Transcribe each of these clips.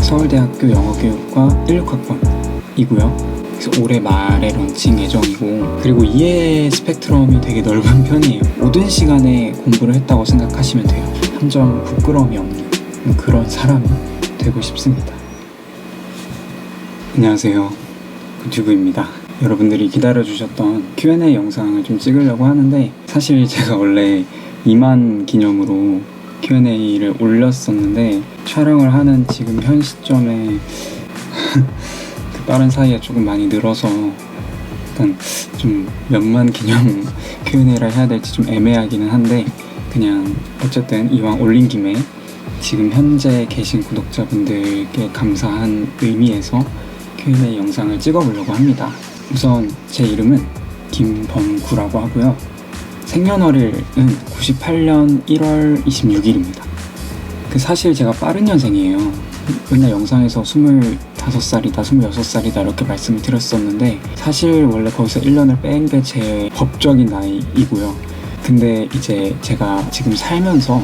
서울대학교 영어교육과 16학번이고요. 그래서 올해 말에 런칭 예정이고, 그리고 이해 스펙트럼이 되게 넓은 편이에요. 모든 시간에 공부를 했다고 생각하시면 돼요. 한 점 부끄러움이 없는 그런 사람이 되고 싶습니다. 안녕하세요, 굿튜브입니다. 여러분들이 기다려주셨던 Q&A 영상을 좀 찍으려고 하는데, 사실 제가 원래 2만 기념으로 Q&A를 올렸었는데, 촬영을 하는 지금 현 시점에 그 빠른 사이에 조금 많이 늘어서 일단 좀 몇만 기념 Q&A를 해야 될지 좀 애매하기는 한데, 그냥 어쨌든 이왕 올린 김에 지금 현재 계신 구독자분들께 감사한 의미에서 Q&A 영상을 찍어보려고 합니다. 우선 제 이름은 김범구라고 하고요. 생년월일은 98년 1월 26일입니다. 사실 제가 빠른 년생이에요. 맨날 영상에서 25살이다, 26살이다 이렇게 말씀을 드렸었는데, 사실 원래 거기서 1년을 뺀 게 제 법적인 나이이고요. 근데 이제 제가 지금 살면서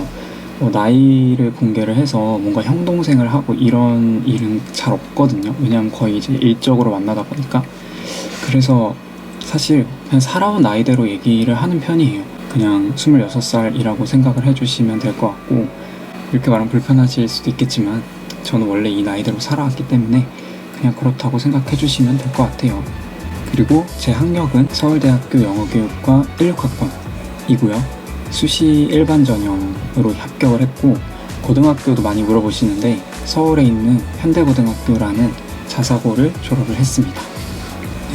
나이를 공개를 해서 뭔가 형동생을 하고 이런 일은 잘 없거든요. 왜냐면 거의 이제 일적으로 만나다 보니까. 그래서 사실 그냥 살아온 나이대로 얘기를 하는 편이에요. 그냥 26살이라고 생각을 해주시면 될 것 같고, 이렇게 말하면 불편하실 수도 있겠지만 저는 원래 이 나이대로 살아왔기 때문에 그냥 그렇다고 생각해 주시면 될 것 같아요. 그리고 제 학력은 서울대학교 영어교육과 16학번이고요. 수시 일반 전형으로 합격을 했고, 고등학교도 많이 물어보시는데 서울에 있는 현대고등학교라는 자사고를 졸업을 했습니다.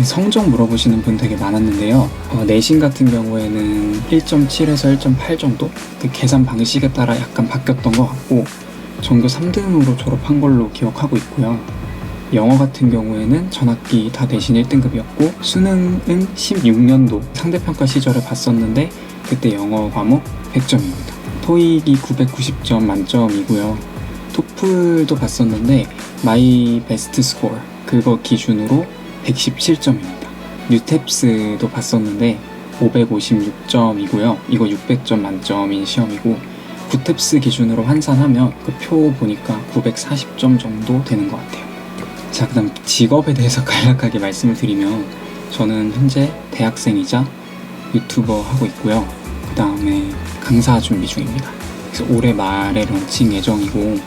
성적 물어보시는 분 되게 많았는데요. 내신 같은 경우에는 1.7에서 1.8 정도? 그 계산 방식에 따라 약간 바뀌었던 것 같고, 전교 3등으로 졸업한 걸로 기억하고 있고요. 영어 같은 경우에는 전학기 다 내신 1등급이었고, 수능은 16년도 상대평가 시절에 봤었는데 그때 영어 과목 100점입니다. 토익이 990점 만점이고요. 토플도 봤었는데 마이 베스트 스코어 그거 기준으로 117점입니다. 뉴탭스도 봤었는데 556점이고요. 이거 600점 만점인 시험이고, 구탭스 기준으로 환산하면 그 표 보니까 940점 정도 되는 것 같아요. 자, 그 다음 직업에 대해서 간략하게 말씀을 드리면, 저는 현재 대학생이자 유튜버 하고 있고요. 그 다음에 강사 준비 중입니다. 그래서 올해 말에 런칭 예정이고,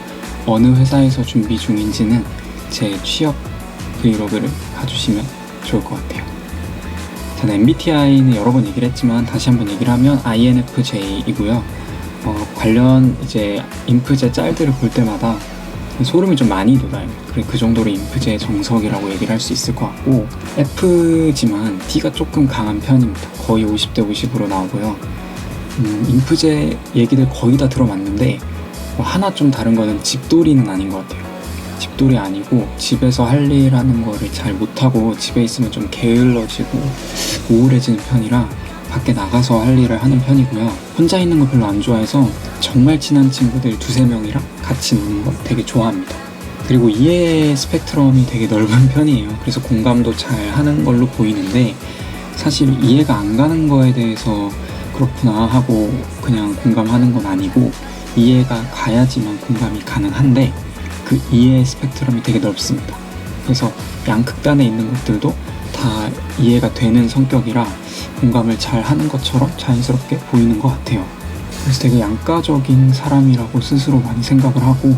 어느 회사에서 준비 중인지는 제 취업 브이로그를 봐주시면 좋을 것 같아요. 저는 MBTI는 여러 번 얘기를 했지만 다시 한번 얘기를 하면 INFJ이고요. 관련 이제 인프제 짤들을 볼 때마다 소름이 좀 많이 돋아요. 그 정도로 인프제의 정석이라고 얘기를 할 수 있을 것 같고, F지만 D가 조금 강한 편입니다. 거의 50대 50으로 나오고요. 인프제 얘기들 거의 다 들어봤는데 하나 좀 다른 거는 집돌이는 아닌 것 같아요. 집돌이 아니고 집에서 할 일 하는 거를 잘 못하고 집에 있으면 좀 게을러지고 우울해지는 편이라 밖에 나가서 할 일을 하는 편이고요. 혼자 있는 거 별로 안 좋아해서 정말 친한 친구들 2-3명이랑 같이 노는 거 되게 좋아합니다. 그리고 이해 스펙트럼이 되게 넓은 편이에요. 그래서 공감도 잘 하는 걸로 보이는데, 사실 이해가 안 가는 거에 대해서 그렇구나 하고 그냥 공감하는 건 아니고, 이해가 가야지만 공감이 가능한데 그 이해 스펙트럼이 되게 넓습니다. 그래서 양극단에 있는 것들도 다 이해가 되는 성격이라 공감을 잘 하는 것처럼 자연스럽게 보이는 것 같아요. 그래서 되게 양가적인 사람이라고 스스로 많이 생각을 하고,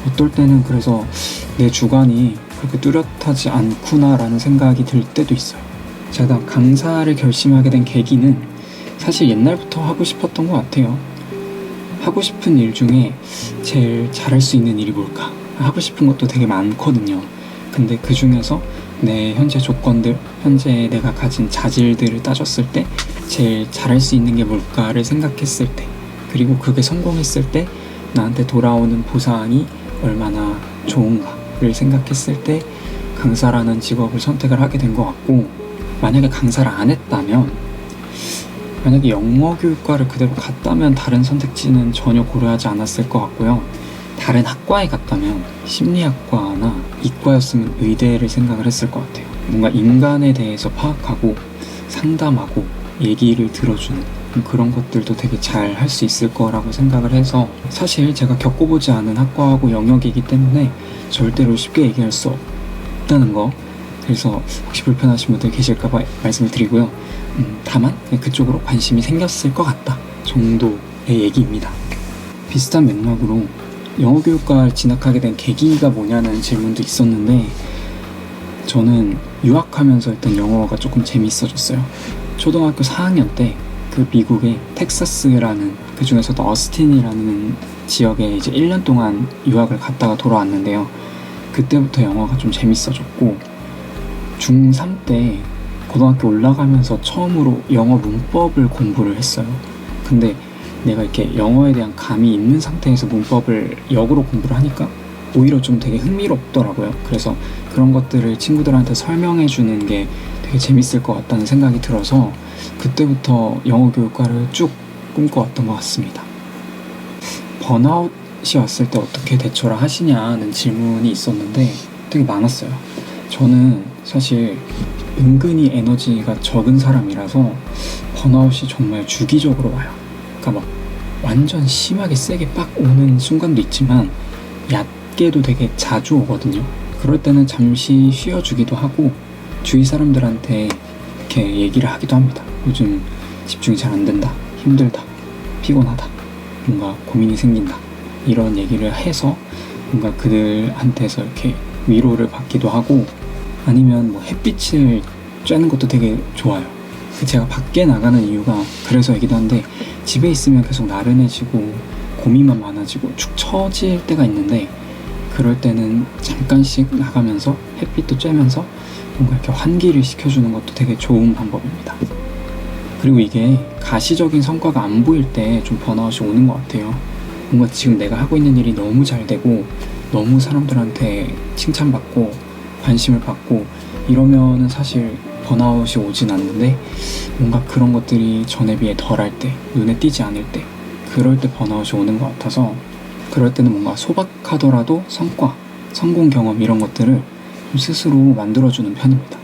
어떨 때는 그래서 내 주관이 그렇게 뚜렷하지 않구나라는 생각이 들 때도 있어요. 제가 강사를 결심하게 된 계기는 사실 옛날부터 하고 싶었던 것 같아요. 하고 싶은 일 중에 제일 잘할 수 있는 일이 뭘까? 하고 싶은 것도 되게 많거든요. 근데 그 중에서 내 현재 조건들, 현재 내가 가진 자질들을 따졌을 때 제일 잘할 수 있는 게 뭘까를 생각했을 때, 그리고 그게 성공했을 때 나한테 돌아오는 보상이 얼마나 좋은가를 생각했을 때 강사라는 직업을 선택을 하게 된 것 같고, 만약에 강사를 안 했다면, 만약에 영어교육과를 그대로 갔다면 다른 선택지는 전혀 고려하지 않았을 것 같고요. 다른 학과에 갔다면 심리학과나 이과였으면 의대를 생각을 했을 것 같아요. 뭔가 인간에 대해서 파악하고 상담하고 얘기를 들어주는 그런 것들도 되게 잘 할 수 있을 거라고 생각을 해서 사실 제가 겪어보지 않은 학과하고 영역이기 때문에 절대로 쉽게 얘기할 수 없다는 거 그래서 혹시 불편하신 분들 계실까봐 말씀을 드리고요. 다만 그쪽으로 관심이 생겼을 것 같다 정도의 얘기입니다. 비슷한 맥락으로 영어교육과를 진학하게 된 계기가 뭐냐는 질문도 있었는데 저는 유학하면서 일단 영어가 조금 재밌어졌어요. 초등학교 4학년 때 그 미국의 텍사스라는 그 중에서도 어스틴이라는 지역에 이제 1년 동안 유학을 갔다가 돌아왔는데요. 그때부터 영어가 좀 재밌어졌고 중3 때 고등학교 올라가면서 처음으로 영어 문법을 공부를 했어요. 근데 내가 이렇게 영어에 대한 감이 있는 상태에서 문법을 역으로 공부를 하니까 오히려 좀 되게 흥미롭더라고요. 그래서 그런 것들을 친구들한테 설명해 주는 게 되게 재밌을 것 같다는 생각이 들어서 그때부터 영어 교육과를 쭉 꿈꿔왔던 것 같습니다. 번아웃이 왔을 때 어떻게 대처를 하시냐는 질문이 있었는데 되게 많았어요. 저는 사실 은근히 에너지가 적은 사람이라서 번아웃이 정말 주기적으로 와요. 그러니까 막 완전 심하게 세게 빡 오는 순간도 있지만 얕게도 되게 자주 오거든요. 그럴 때는 잠시 쉬어주기도 하고 주위 사람들한테 이렇게 얘기를 하기도 합니다. 요즘 집중이 잘 안 된다, 힘들다, 피곤하다, 뭔가 고민이 생긴다 이런 얘기를 해서 뭔가 그들한테서 이렇게 위로를 받기도 하고 아니면 뭐 햇빛을 쬐는 것도 되게 좋아요. 제가 밖에 나가는 이유가 그래서이기도 한데 집에 있으면 계속 나른해지고 고민만 많아지고 축 처질 때가 있는데 그럴 때는 잠깐씩 나가면서 햇빛도 쬐면서 뭔가 이렇게 환기를 시켜주는 것도 되게 좋은 방법입니다. 그리고 이게 가시적인 성과가 안 보일 때 좀 번아웃이 오는 것 같아요. 뭔가 지금 내가 하고 있는 일이 너무 잘 되고 너무 사람들한테 칭찬받고 관심을 받고 이러면은 사실 번아웃이 오진 않는데 뭔가 그런 것들이 전에 비해 덜할 때, 눈에 띄지 않을 때 그럴 때 번아웃이 오는 것 같아서 그럴 때는 뭔가 소박하더라도 성과, 성공 경험 이런 것들을 좀 스스로 만들어주는 편입니다.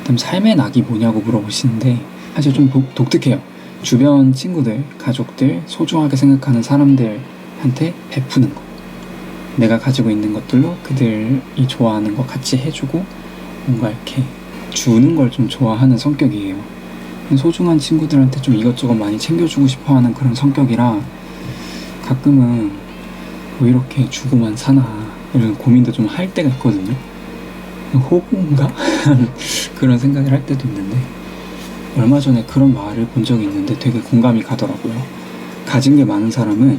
그다음 삶의 낙이 뭐냐고 물어보시는데 사실 좀 독특해요. 주변 친구들, 가족들, 소중하게 생각하는 사람들한테 베푸는 거. 내가 가지고 있는 것들로 그들이 좋아하는 거 같이 해주고 뭔가 이렇게 주는 걸 좀 좋아하는 성격이에요. 소중한 친구들한테 좀 이것저것 많이 챙겨주고 싶어하는 그런 성격이라 가끔은 왜 이렇게 주고만 사나 이런 고민도 좀 할 때가 있거든요. 호구인가? 그런 생각을 할 때도 있는데 얼마 전에 그런 말을 본 적이 있는데 되게 공감이 가더라고요. 가진 게 많은 사람은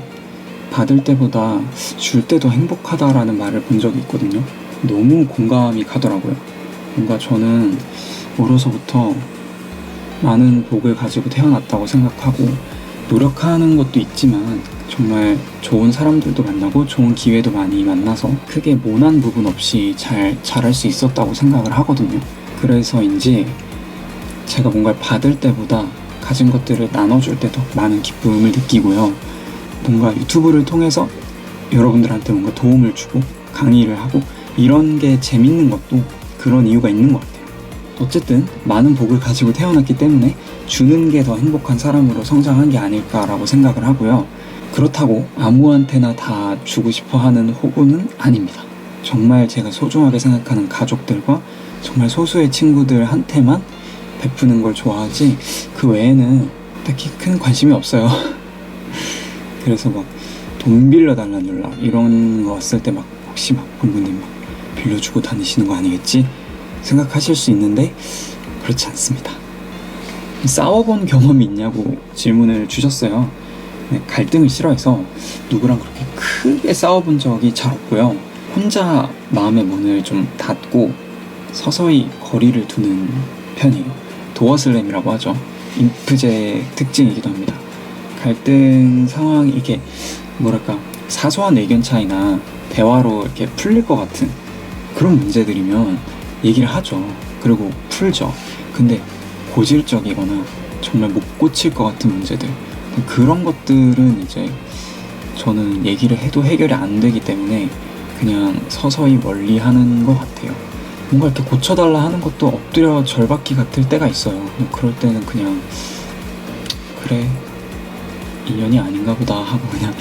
받을 때보다 줄 때도 행복하다라는 말을 본 적이 있거든요. 너무 공감이 가더라고요. 뭔가 저는 어려서부터 많은 복을 가지고 태어났다고 생각하고 노력하는 것도 있지만 정말 좋은 사람들도 만나고 좋은 기회도 많이 만나서 크게 모난 부분 없이 잘 자랄 수 있었다고 생각을 하거든요. 그래서인지 제가 뭔가를 받을 때보다 가진 것들을 나눠줄 때 더 많은 기쁨을 느끼고요. 뭔가 유튜브를 통해서 여러분들한테 뭔가 도움을 주고 강의를 하고 이런 게 재밌는 것도 그런 이유가 있는 것 같아요. 어쨌든 많은 복을 가지고 태어났기 때문에 주는 게 더 행복한 사람으로 성장한 게 아닐까라고 생각을 하고요. 그렇다고 아무한테나 다 주고 싶어 하는 호구는 아닙니다. 정말 제가 소중하게 생각하는 가족들과 정말 소수의 친구들한테만 베푸는 걸 좋아하지 그 외에는 딱히 큰 관심이 없어요. 그래서 막 돈 빌려달라는 연락 이런 거 왔을 때 막 혹시 막 부모님 막 빌려주고 다니시는 거 아니겠지? 생각하실 수 있는데 그렇지 않습니다. 싸워본 경험이 있냐고 질문을 주셨어요. 갈등을 싫어해서 누구랑 그렇게 크게 싸워본 적이 잘 없고요. 혼자 마음의 문을 좀 닫고 서서히 거리를 두는 편이에요. 도어슬램이라고 하죠. 인프제 특징이기도 합니다. 갈등 상황이 이렇게 뭐랄까 사소한 의견 차이나 대화로 이렇게 풀릴 것 같은 그런 문제들이면 얘기를 하죠. 그리고 풀죠. 근데 고질적이거나 정말 못 고칠 것 같은 문제들 그런 것들은 이제 저는 얘기를 해도 해결이 안 되기 때문에 그냥 서서히 멀리 하는 것 같아요. 뭔가 이렇게 고쳐달라 하는 것도 엎드려 절받기 같을 때가 있어요. 그럴 때는 그냥 그래, 인연이 아닌가 보다 하고 그냥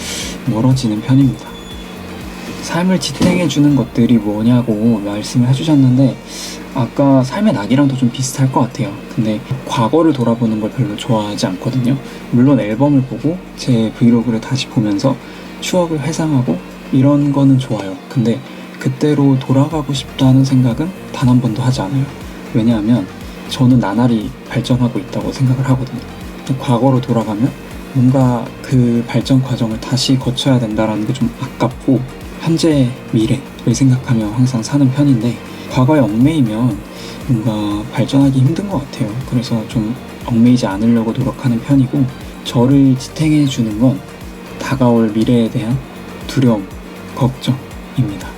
멀어지는 편입니다. 삶을 지탱해주는 것들이 뭐냐고 말씀을 해주셨는데 아까 삶의 낙이랑도 좀 비슷할 것 같아요. 근데 과거를 돌아보는 걸 별로 좋아하지 않거든요. 물론 앨범을 보고 제 브이로그를 다시 보면서 추억을 회상하고 이런 거는 좋아요. 근데 그때로 돌아가고 싶다는 생각은 단 한 번도 하지 않아요. 왜냐하면 저는 나날이 발전하고 있다고 생각을 하거든요. 과거로 돌아가면 뭔가 그 발전 과정을 다시 거쳐야 된다는 게 좀 아깝고 현재 미래를 생각하며 항상 사는 편인데 과거에 얽매이면 뭔가 발전하기 힘든 것 같아요. 그래서 좀 얽매이지 않으려고 노력하는 편이고 저를 지탱해 주는 건 다가올 미래에 대한 두려움, 걱정입니다.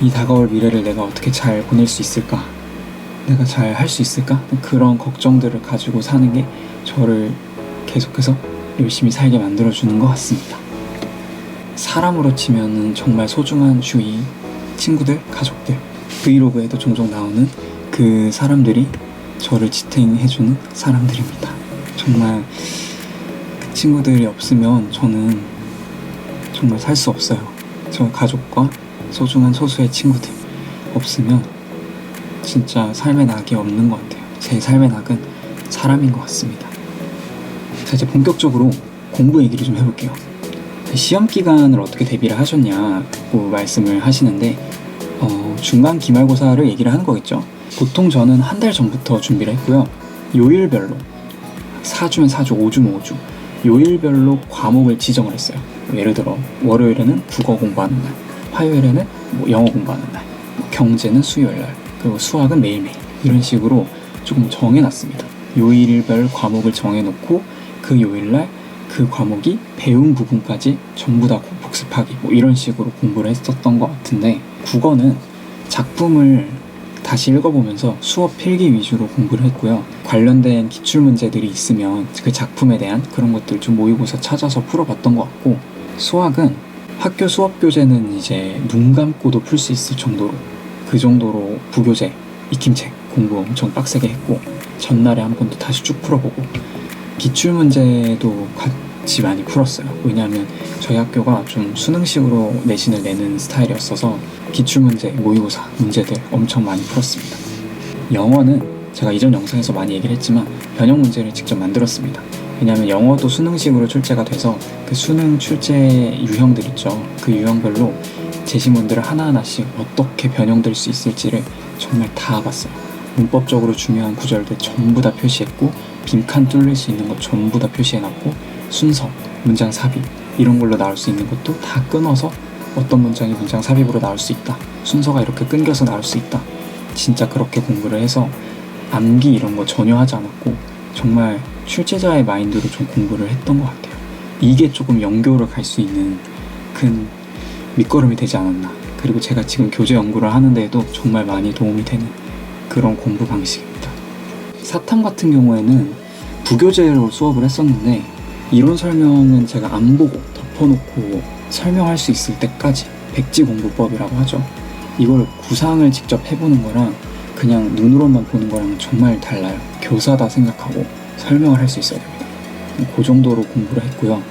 이 다가올 미래를 내가 어떻게 잘 보낼 수 있을까? 내가 잘 할 수 있을까? 그런 걱정들을 가지고 사는 게 저를 계속해서 열심히 살게 만들어주는 것 같습니다. 사람으로 치면 정말 소중한 주위, 친구들, 가족들, 브이로그에도 종종 나오는 그 사람들이 저를 지탱해주는 사람들입니다. 정말 그 친구들이 없으면 저는 정말 살 수 없어요. 저 가족과 소중한 소수의 친구들 없으면 진짜 삶의 낙이 없는 것 같아요. 제 삶의 낙은 사람인 것 같습니다. 자, 이제 본격적으로 공부 얘기를 좀 해볼게요. 시험 기간을 어떻게 대비를 하셨냐고 말씀을 하시는데 중간 기말고사를 얘기를 하는 거겠죠. 보통 저는 한 달 전부터 준비를 했고요. 요일별로 4주면 4주, 5주면 5주 요일별로 과목을 지정을 했어요. 예를 들어 월요일에는 국어 공부하는 날, 화요일에는 영어 공부하는 날, 경제는 수요일 날, 그리고 수학은 매일매일 이런 식으로 조금 정해놨습니다. 요일별 과목을 정해놓고 그 요일날 그 과목이 배운 부분까지 전부 다 복습하기 이런 식으로 공부를 했었던 것 같은데 국어는 작품을 다시 읽어보면서 수업 필기 위주로 공부를 했고요. 관련된 기출문제들이 있으면 그 작품에 대한 그런 것들 좀 모의고사 찾아서 풀어봤던 것 같고 수학은 학교 수업 교재는 이제 눈 감고도 풀 수 있을 정도로 그 정도로 부교재, 익힘책 공부 엄청 빡세게 했고 전날에 한 번 더 다시 쭉 풀어보고 기출문제도 같이 많이 풀었어요. 왜냐하면 저희 학교가 좀 수능식으로 내신을 내는 스타일이었어서 기출문제, 모의고사 문제들 엄청 많이 풀었습니다. 영어는 제가 이전 영상에서 많이 얘기를 했지만 변형 문제를 직접 만들었습니다. 왜냐하면 영어도 수능식으로 출제가 돼서 그 수능 출제 유형들 있죠. 그 유형별로 제시문들을 하나하나씩 어떻게 변형될 수 있을지를 정말 다 봤어요. 문법적으로 중요한 구절들 전부 다 표시했고 빈칸 뚫릴 수 있는 것 전부 다 표시해놨고 순서, 문장 삽입 이런 걸로 나올 수 있는 것도 다 끊어서 어떤 문장이 문장 삽입으로 나올 수 있다. 순서가 이렇게 끊겨서 나올 수 있다. 진짜 그렇게 공부를 해서 암기 이런 거 전혀 하지 않았고 정말 출제자의 마인드로 좀 공부를 했던 것 같아요. 이게 조금 연교를 갈 수 있는 큰 밑거름이 되지 않았나. 그리고 제가 지금 교재 연구를 하는데도 정말 많이 도움이 되는 그런 공부 방식입니다. 사탐 같은 경우에는 부교재로 수업을 했었는데 이론 설명은 제가 안 보고 덮어놓고 설명할 수 있을 때까지 백지공부법이라고 하죠. 이걸 구상을 직접 해보는 거랑 그냥 눈으로만 보는 거랑 정말 달라요. 교사다 생각하고 설명을 할 수 있어야 됩니다. 그 정도로 공부를 했고요.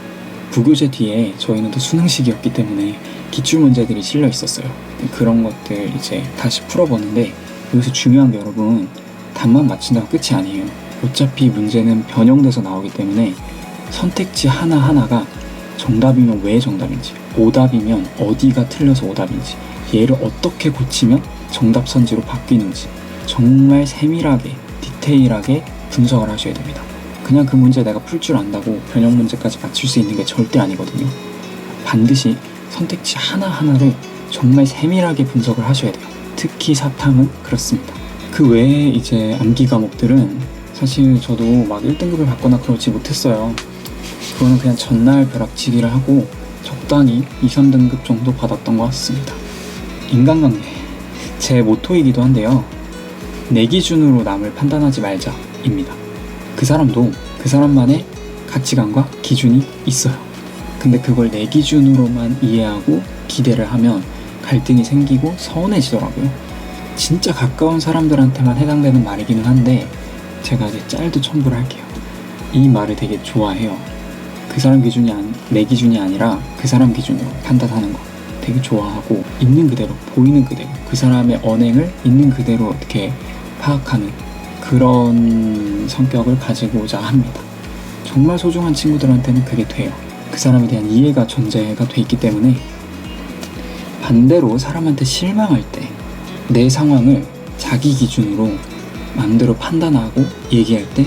부교재 뒤에 저희는 또 수능식이었기 때문에 기출문제들이 실려 있었어요. 그런 것들 이제 다시 풀어보는데 여기서 중요한 게 여러분 답만 맞춘다고 끝이 아니에요. 어차피 문제는 변형돼서 나오기 때문에 선택지 하나하나가 정답이면 왜 정답인지, 오답이면 어디가 틀려서 오답인지, 얘를 어떻게 고치면 정답 선지로 바뀌는지 정말 세밀하게, 디테일하게 분석을 하셔야 됩니다. 그냥 그 문제 내가 풀 줄 안다고 변형 문제까지 맞출 수 있는 게 절대 아니거든요. 반드시 선택지 하나하나를 정말 세밀하게 분석을 하셔야 돼요. 특히 사탐은 그렇습니다. 그 외에 이제 암기 과목들은 사실 저도 막 1등급을 받거나 그러지 못했어요. 그거는 그냥 전날 벼락치기를 하고 적당히 2, 3등급 정도 받았던 것 같습니다. 인간관계, 제 모토이기도 한데요. 내 기준으로 남을 판단하지 말자입니다. 그 사람도 그 사람만의 가치관과 기준이 있어요. 근데 그걸 내 기준으로만 이해하고 기대를 하면 갈등이 생기고 서운해지더라고요. 진짜 가까운 사람들한테만 해당되는 말이기는 한데 제가 이제 짤도 첨부를 할게요. 이 말을 되게 좋아해요. 그 사람 기준이 내 기준이 아니라 그 사람 기준으로 판단하는 거 되게 좋아하고, 있는 그대로, 보이는 그대로 그 사람의 언행을 있는 그대로 어떻게 파악하는 그런 성격을 가지고자 합니다. 정말 소중한 친구들한테는 그게 돼요. 그 사람에 대한 이해가 전제가 돼 있기 때문에. 반대로 사람한테 실망할 때 내 상황을 자기 기준으로 마음대로 판단하고 얘기할 때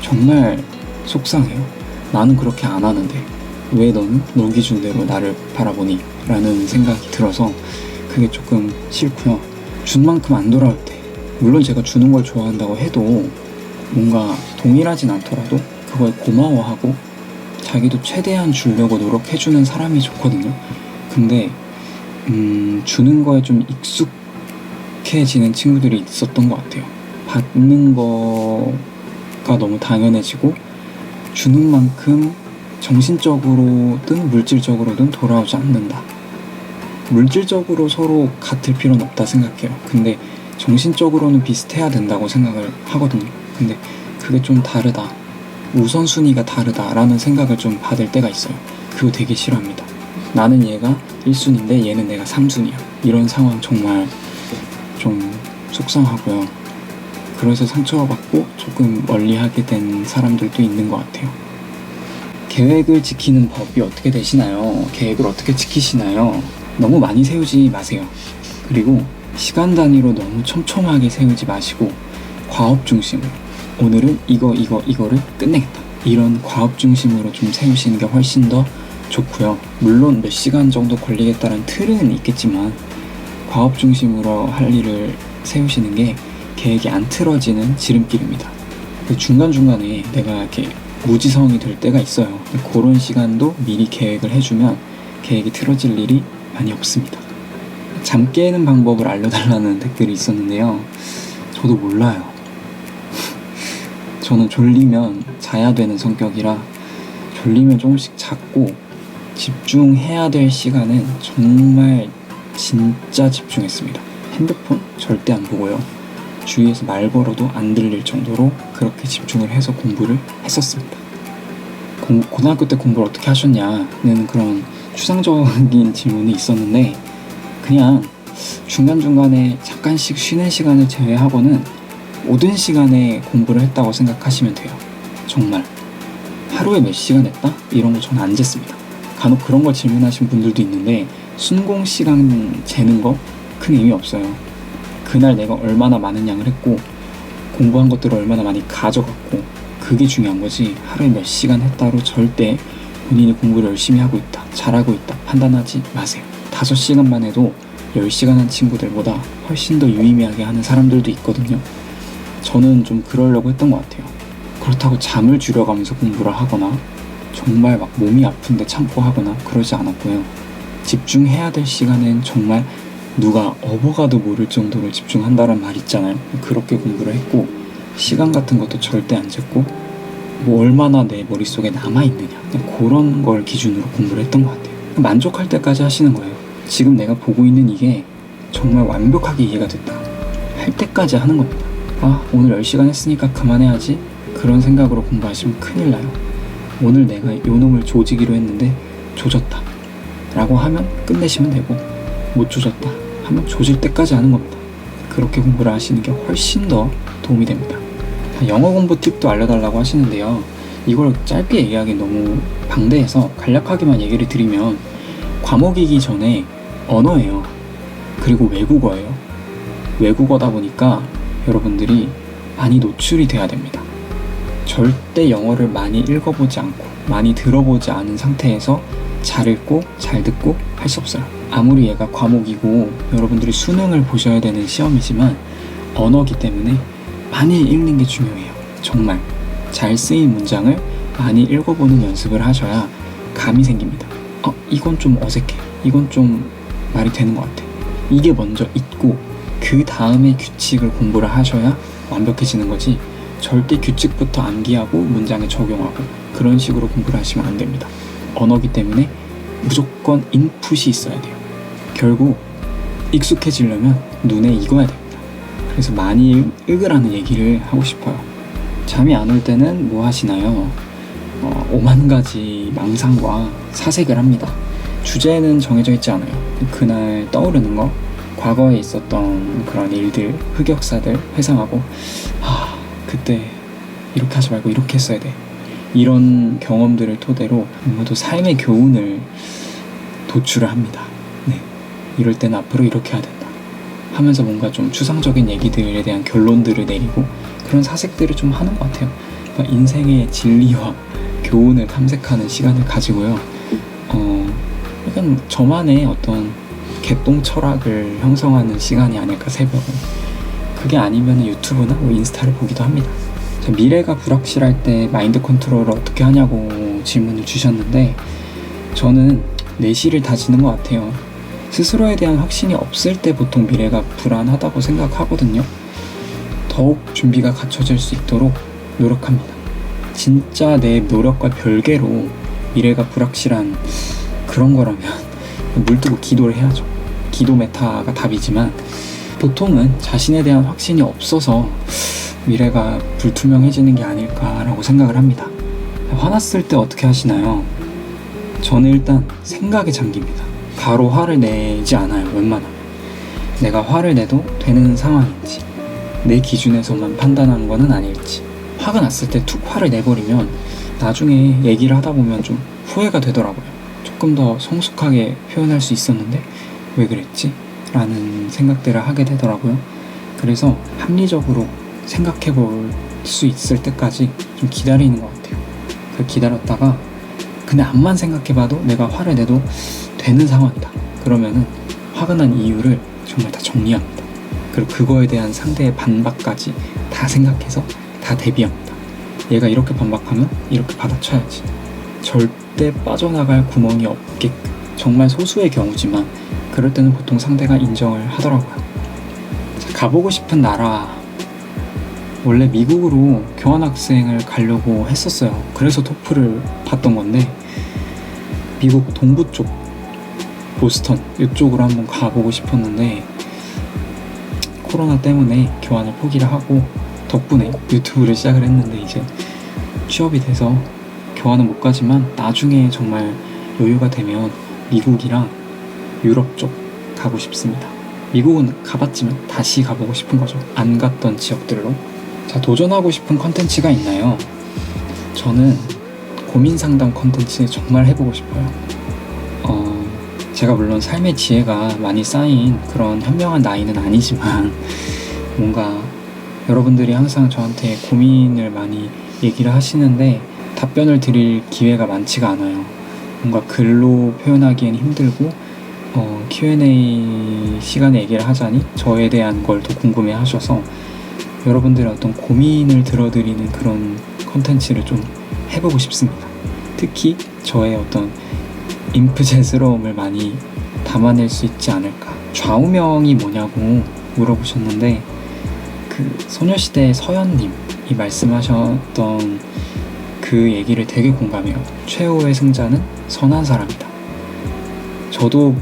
정말 속상해요. 나는 그렇게 안 하는데 왜 너는 너 기준대로 나를 바라보니? 라는 생각이 들어서 그게 조금 싫고요. 준 만큼 안 돌아올 때, 물론 제가 주는 걸 좋아한다고 해도 뭔가 동일하진 않더라도 그거에 고마워하고 자기도 최대한 주려고 노력해주는 사람이 좋거든요. 근데 주는 거에 좀 익숙해지는 친구들이 있었던 것 같아요. 받는 거가 너무 당연해지고 주는 만큼 정신적으로든 물질적으로든 돌아오지 않는다. 물질적으로 서로 같을 필요는 없다 생각해요. 근데 정신적으로는 비슷해야 된다고 생각을 하거든요. 근데 그게 좀 다르다, 우선순위가 다르다라는 생각을 좀 받을 때가 있어요. 그거 되게 싫어합니다. 나는 얘가 1순위인데 얘는 내가 3순위야. 이런 상황 정말 좀 속상하고요. 그래서 상처받고 조금 멀리하게 된 사람들도 있는 것 같아요. 계획을 지키는 법이 어떻게 되시나요? 계획을 어떻게 지키시나요? 너무 많이 세우지 마세요. 그리고 시간 단위로 너무 촘촘하게 세우지 마시고 과업 중심으로, 오늘은 이거를 끝내겠다, 이런 과업 중심으로 좀 세우시는 게 훨씬 더 좋고요. 물론 몇 시간 정도 걸리겠다는 틀은 있겠지만 과업 중심으로 할 일을 세우시는 게 계획이 안 틀어지는 지름길입니다. 중간중간에 내가 이렇게 무지성이 될 때가 있어요. 그런 시간도 미리 계획을 해주면 계획이 틀어질 일이 많이 없습니다. 잠 깨는 방법을 알려달라는 댓글이 있었는데요. 저도 몰라요. 저는 졸리면 자야 되는 성격이라 졸리면 조금씩 잤고, 집중해야 될 시간은 정말 진짜 집중했습니다. 핸드폰 절대 안 보고요. 주위에서 말 걸어도 안 들릴 정도로 그렇게 집중을 해서 공부를 했었습니다. 고등학교 때 공부를 어떻게 하셨냐는 그런 추상적인 질문이 있었는데, 그냥 중간중간에 잠깐씩 쉬는 시간을 제외하고는 모든 시간에 공부를 했다고 생각하시면 돼요. 정말 하루에 몇 시간 했다? 이런 거 저는 안 쟀습니다. 간혹 그런 걸 질문하신 분들도 있는데 순공 시간 재는 거 큰 의미 없어요. 그날 내가 얼마나 많은 양을 했고 공부한 것들을 얼마나 많이 가져갔고, 그게 중요한 거지 하루에 몇 시간 했다로 절대 본인이 공부를 열심히 하고 있다, 잘하고 있다 판단하지 마세요. 5시간만 해도 10시간 한 친구들보다 훨씬 더 유의미하게 하는 사람들도 있거든요. 저는 좀 그러려고 했던 것 같아요. 그렇다고 잠을 줄여가면서 공부를 하거나 정말 막 몸이 아픈데 참고 하거나 그러지 않았고요. 집중해야 될 시간엔 정말 누가 어버가도 모를 정도로 집중한다는 말 있잖아요. 그렇게 공부를 했고, 시간 같은 것도 절대 안 쟀고, 뭐 얼마나 내 머릿속에 남아있느냐, 그런 걸 기준으로 공부를 했던 것 같아요. 만족할 때까지 하시는 거예요. 지금 내가 보고 있는 이게 정말 완벽하게 이해가 됐다 할 때까지 하는 겁니다. 아, 오늘 10시간 했으니까 그만해야지, 그런 생각으로 공부하시면 큰일 나요. 오늘 내가 요 놈을 조지기로 했는데 조졌다 라고 하면 끝내시면 되고, 못 조졌다 하면 조질 때까지 하는 겁니다. 그렇게 공부를 하시는 게 훨씬 더 도움이 됩니다. 영어 공부 팁도 알려달라고 하시는데요. 이걸 짧게 얘기하기 너무 방대해서 간략하게만 얘기를 드리면, 과목이기 전에 언어예요. 그리고 외국어예요. 외국어다 보니까 여러분들이 많이 노출이 돼야 됩니다. 절대 영어를 많이 읽어보지 않고 많이 들어보지 않은 상태에서 잘 읽고 잘 듣고 할 수 없어요. 아무리 얘가 과목이고 여러분들이 수능을 보셔야 되는 시험이지만 언어기 때문에 많이 읽는 게 중요해요. 정말 잘 쓰인 문장을 많이 읽어보는 연습을 하셔야 감이 생깁니다. 이건 좀 어색해, 이건 좀 말이 되는 것 같아, 이게 먼저 있고 그 다음에 규칙을 공부를 하셔야 완벽해지는 거지, 절대 규칙부터 암기하고 문장에 적용하고 그런 식으로 공부를 하시면 안 됩니다. 언어기 때문에 무조건 인풋이 있어야 돼요. 결국 익숙해지려면 눈에 익어야 됩니다. 그래서 많이 읽으라는 얘기를 하고 싶어요. 잠이 안 올 때는 뭐 하시나요? 5만 가지 망상과 사색을 합니다. 주제는 정해져 있지 않아요. 그날 떠오르는 거, 과거에 있었던 그런 일들, 흑역사들 회상하고 그때 이렇게 하지 말고 이렇게 했어야 돼. 이런 경험들을 토대로 모두 삶의 교훈을 도출을 합니다. 네, 이럴 때는 앞으로 이렇게 해야 된다 하면서 뭔가 좀 추상적인 얘기들에 대한 결론들을 내리고 그런 사색들을 좀 하는 것 같아요. 그러니까 인생의 진리와 교훈을 탐색하는 시간을 가지고요. 약간 저만의 어떤 개똥 철학을 형성하는 시간이 아닐까, 새벽은. 그게 아니면 유튜브나 뭐 인스타를 보기도 합니다. 미래가 불확실할 때 마인드 컨트롤을 어떻게 하냐고 질문을 주셨는데, 저는 내실을 다지는 것 같아요. 스스로에 대한 확신이 없을 때 보통 미래가 불안하다고 생각하거든요. 더욱 준비가 갖춰질 수 있도록 노력합니다. 진짜 내 노력과 별개로 미래가 불확실한 그런 거라면 물 뜨고 기도를 해야죠. 기도 메타가 답이지만 보통은 자신에 대한 확신이 없어서 미래가 불투명해지는 게 아닐까라고 생각을 합니다. 화났을 때 어떻게 하시나요? 저는 일단 생각에 잠깁니다. 바로 화를 내지 않아요. 웬만하면 내가 화를 내도 되는 상황인지, 내 기준에서만 판단하는 거는 아닐지. 화가 났을 때 툭 화를 내버리면 나중에 얘기를 하다 보면 좀 후회가 되더라고요. 조금 더 성숙하게 표현할 수 있었는데 왜 그랬지? 라는 생각들을 하게 되더라고요. 그래서 합리적으로 생각해 볼 수 있을 때까지 좀 기다리는 것 같아요. 기다렸다가 근데 암만 생각해봐도 내가 화를 내도 되는 상황이다. 그러면은 화가 난 이유를 정말 다 정리합니다. 그리고 그거에 대한 상대의 반박까지 다 생각해서 다 대비합니다. 얘가 이렇게 반박하면 이렇게 받아쳐야지. 절대 빠져나갈 구멍이 없게끔. 정말 소수의 경우지만 그럴 때는 보통 상대가 인정을 하더라고요. 가보고 싶은 나라, 원래 미국으로 교환학생을 가려고 했었어요. 그래서 토플을 봤던 건데 미국 동부 쪽, 보스턴 이쪽으로 한번 가보고 싶었는데 코로나 때문에 교환을 포기를 하고 덕분에 유튜브를 시작을 했는데 이제 취업이 돼서 교환은 못 가지만 나중에 정말 여유가 되면 미국이랑 유럽 쪽 가고 싶습니다. 미국은 가봤지만 다시 가보고 싶은 거죠. 안 갔던 지역들로. 자, 도전하고 싶은 컨텐츠가 있나요? 저는 고민 상담 컨텐츠 정말 해보고 싶어요. 제가 물론 삶의 지혜가 많이 쌓인 그런 현명한 나이는 아니지만 뭔가 여러분들이 항상 저한테 고민을 많이 얘기를 하시는데 답변을 드릴 기회가 많지가 않아요. 뭔가 글로 표현하기엔 힘들고 Q&A 시간에 얘기를 하자니 저에 대한 걸 더 궁금해 하셔서 여러분들의 어떤 고민을 들어드리는 그런 컨텐츠를 좀 해보고 싶습니다. 특히 저의 어떤 인프제스러움을 많이 담아낼 수 있지 않을까. 좌우명이 뭐냐고 물어보셨는데 그 소녀시대 서연님이 말씀하셨던 그 얘기를 되게 공감해요. 최후의 승자는 선한 사람이다. 저도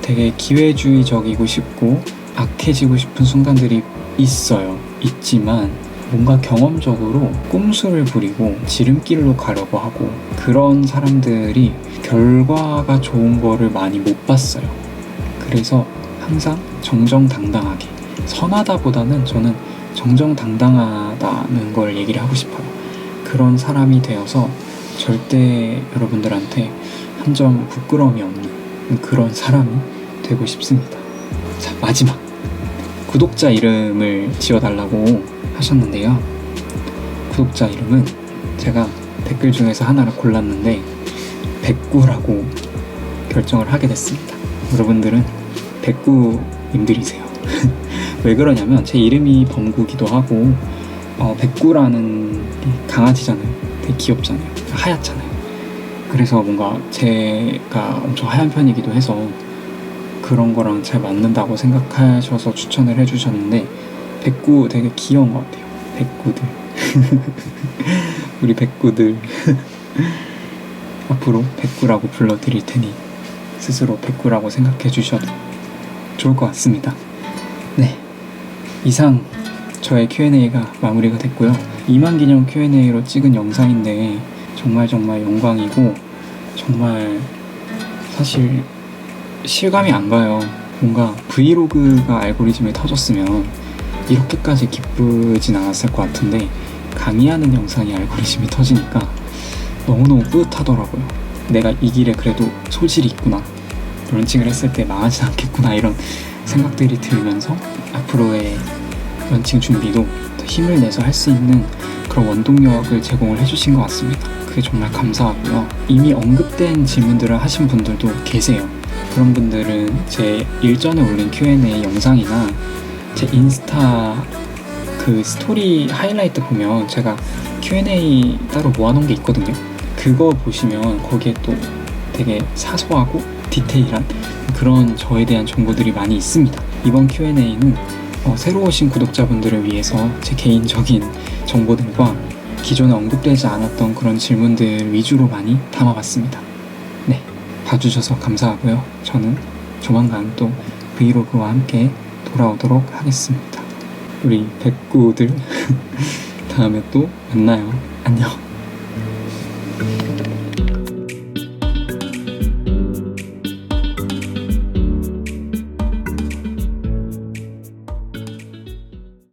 되게 기회주의적이고 싶고 악해지고 싶은 순간들이 있지만 뭔가 경험적으로 꼼수를 부리고 지름길로 가려고 하고 그런 사람들이 결과가 좋은 거를 많이 못 봤어요. 그래서 항상 정정당당하게, 선하다보다는 저는 정정당당하다는 걸 얘기를 하고 싶어요. 그런 사람이 되어서 절대 여러분들한테 한 점 부끄러움이 없는 그런 사람이 되고 싶습니다. 자, 마지막 구독자 이름을 지어달라고 하셨는데요. 구독자 이름은 제가 댓글 중에서 하나를 골랐는데 백구라고 결정을 하게 됐습니다. 여러분들은 백구님들이세요. 왜 그러냐면 제 이름이 범구기도 하고 백구라는 강아지잖아요. 되게 귀엽잖아요. 하얗잖아요. 그래서 뭔가 제가 엄청 하얀 편이기도 해서 그런 거랑 잘 맞는다고 생각하셔서 추천을 해주셨는데 백구 되게 귀여운 것 같아요. 백구들. 우리 백구들. 앞으로 백구라고 불러드릴 테니 스스로 백구라고 생각해 주셔도 좋을 것 같습니다. 네, 이상 저의 Q&A가 마무리가 됐고요. 2만 기념 Q&A로 찍은 영상인데 정말 영광이고, 정말 사실 실감이 안 가요. 뭔가 브이로그가 알고리즘에 터졌으면 이렇게까지 기쁘진 않았을 것 같은데, 강의하는 영상이 알고리즘이 터지니까 너무너무 뿌듯하더라고요. 내가 이 길에 그래도 소질이 있구나, 런칭을 했을 때 망하진 않겠구나, 이런 생각들이 들면서 앞으로의 런칭 준비도 더 힘을 내서 할 수 있는 그런 원동력을 제공을 해주신 것 같습니다. 그게 정말 감사하고요. 이미 언급된 질문들을 하신 분들도 계세요. 그런 분들은 제 일전에 올린 Q&A 영상이나 제 인스타 그 스토리 하이라이트 보면 제가 Q&A 따로 모아놓은 게 있거든요. 그거 보시면 거기에 또 되게 사소하고 디테일한 그런 저에 대한 정보들이 많이 있습니다. 이번 Q&A는 새로 오신 구독자분들을 위해서 제 개인적인 정보들과 기존에 언급되지 않았던 그런 질문들 위주로 많이 담아봤습니다. 네, 봐주셔서 감사하고요. 저는 조만간 또 브이로그와 함께 돌아오도록 하겠습니다. 우리 백구들 다음에 또 만나요. 안녕.